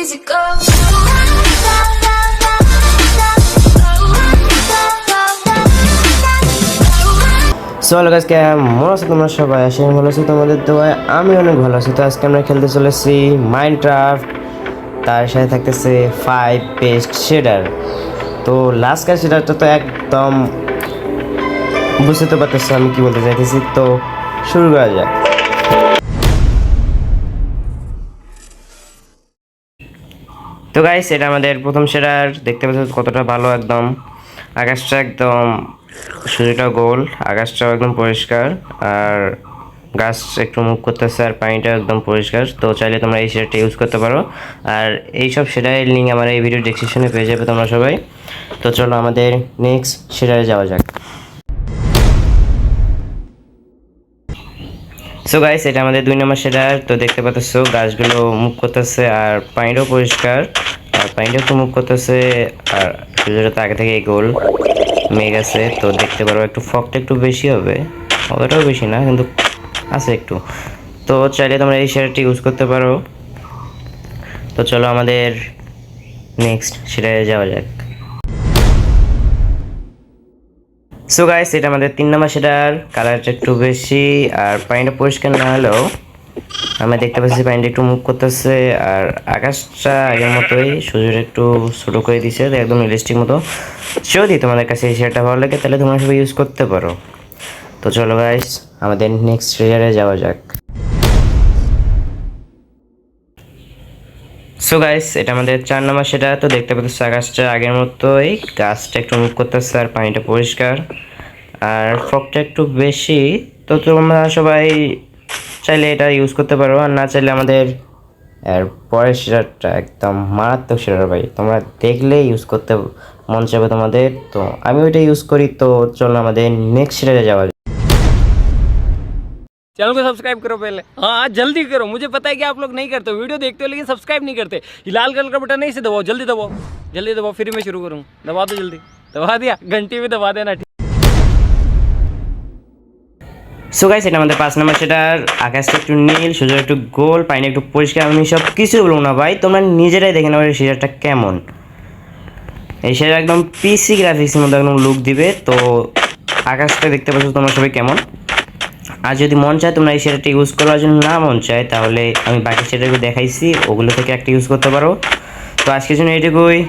easy go. So hello guys, কেমন আছো তোমরা সবাই? আশা করি ভালো আছো, তোমাদের দোয়ায় আমি অনেক ভালো আছি। তো আজকে আমরা খেলতে চলেছি মাইনক্রাফট, তার সাথে থাকতেছে 5 পেস্ট শেডার। তো লাস্ট কার শেডারটা তো একদম বুঝতে তো পারতেছো আমি কি বলতে চাইতেছি। তো শুরু করা যাক। তো গাইস, এটা আমাদের প্রথম শেডার। দেখতে পাচ্ছ কতটা ভালো, একদম আকাশটা একদম সূর্যটা গোল, আকাশটাও একদম পরিষ্কার, আর গাছ একটু মুভ করতেছে, আর পানিটা একদম পরিষ্কার। তো চাইলে তোমরা এই শেডারটা ইউজ করতে পারো, আর এইসব শেডারের লিঙ্ক আমার এই ভিডিও ডেসক্রিপশনে পেয়ে যাবে তোমরা সবাই। তো চলো আমাদের নেক্সট শেডারে যাওয়া যাক। সো গাইস, এটা আমাদের 2 নম্বর শেডার। তো দেখতে পাচ্ছ গাছগুলো মুভ করতেছে, আর পানিটাও পরিষ্কার, আর পানিটা একটু মুভ করতেছে, আর সূর্যটা তো আগে থেকে গোল মেঘ আছে। তো দেখতে পারো একটু ফগটা একটু বেশি হবে, অতটাও বেশি না কিন্তু আছে একটু। তো চাইলে তোমরা এই শেডারটি ইউজ করতে পারো। তো চলো আমাদের নেক্সট শেডারে যাওয়া যাক। সো গাইস, এটা আমাদের 3 নম্বর শেডার। কালারটা একটু বেশি, আর পানিটা পরিষ্কার না হলেও আমরা দেখতে পাচ্ছি পানিটা একটু মুভ করতেছে, আর আকাশটা আগের মতোই, সূর্যটা একটু ছোটো করে দিছে, একদম রিয়েলিস্টিক মতো। যদি তোমাদের কাছে এই শেডটা ভালো লাগে তাহলে তোমরা সবাই ইউজ করতে পারো। তো চলো গাইস, আমাদের নেক্সট শেডারে যাওয়া যাক। সো গাইস, এটা আমাদের 4 নম্বর শেডার। তো দেখতে পাচ্ছ আকাশটা আগের মতোই, গাছটা একটু মুভ করতেছে, আর পানিটা পরিষ্কার, আর ফগটা একটু বেশি। তো তোমরা সবাই চাইলে এটা ইউজ করতে পারো, আর না চাইলে আমাদের এর পরের শেডারটা একদম মারাত্মক শেডার ভাই, তোমরা দেখলে ইউজ করতে মন চাইবে তোমাদের। তো আমি ওইটা ইউজ করি। তো চলো আমাদের নেক্সট শেডারে যাওয়া যাক। चैनल को सब्सक्राइब करो पहले। हाँ जल्दी करो, मुझे पता है कि आप लोग नहीं करते हो, वीडियो देखते हो लेकिन सब्सक्राइब नहीं करते। ये लाल कलर का बटन नहीं से दबाओ, जल्दी दबाओ, जल्दी दबाओ, फिर मैं शुरू करूँ। दबा दो जल्दी, दबा दिया, घंटी भी दबा देना। সো গাইস, এটা আমাদের 5 নম্বর শেডার। আকাশটা একটু নীল, সূর্য একটু গোল, পানি একটু পরিষ্কার। আমি সব কিছু বলবো না ভাই, তোমরা নিজেরাই দেখে নাও এই শেডারটা কেমন। এই শেডার একদম পিসি গ্রাফিক্সের মধ্যে একদম লুক দিবে। তো আকাশটা দেখতে পাচ্ছ তোমরা সবাই কেমন। আর যদি মন চায় তোমরা এই শেডারটা ইউজ করার জন্য, না মন চায় তাহলে আমি বাকি শেডারগুলো দেখাইছি, ওগুলো থেকে একটা ইউজ করতে পারো। তো আজকের জন্য এইটুকুই।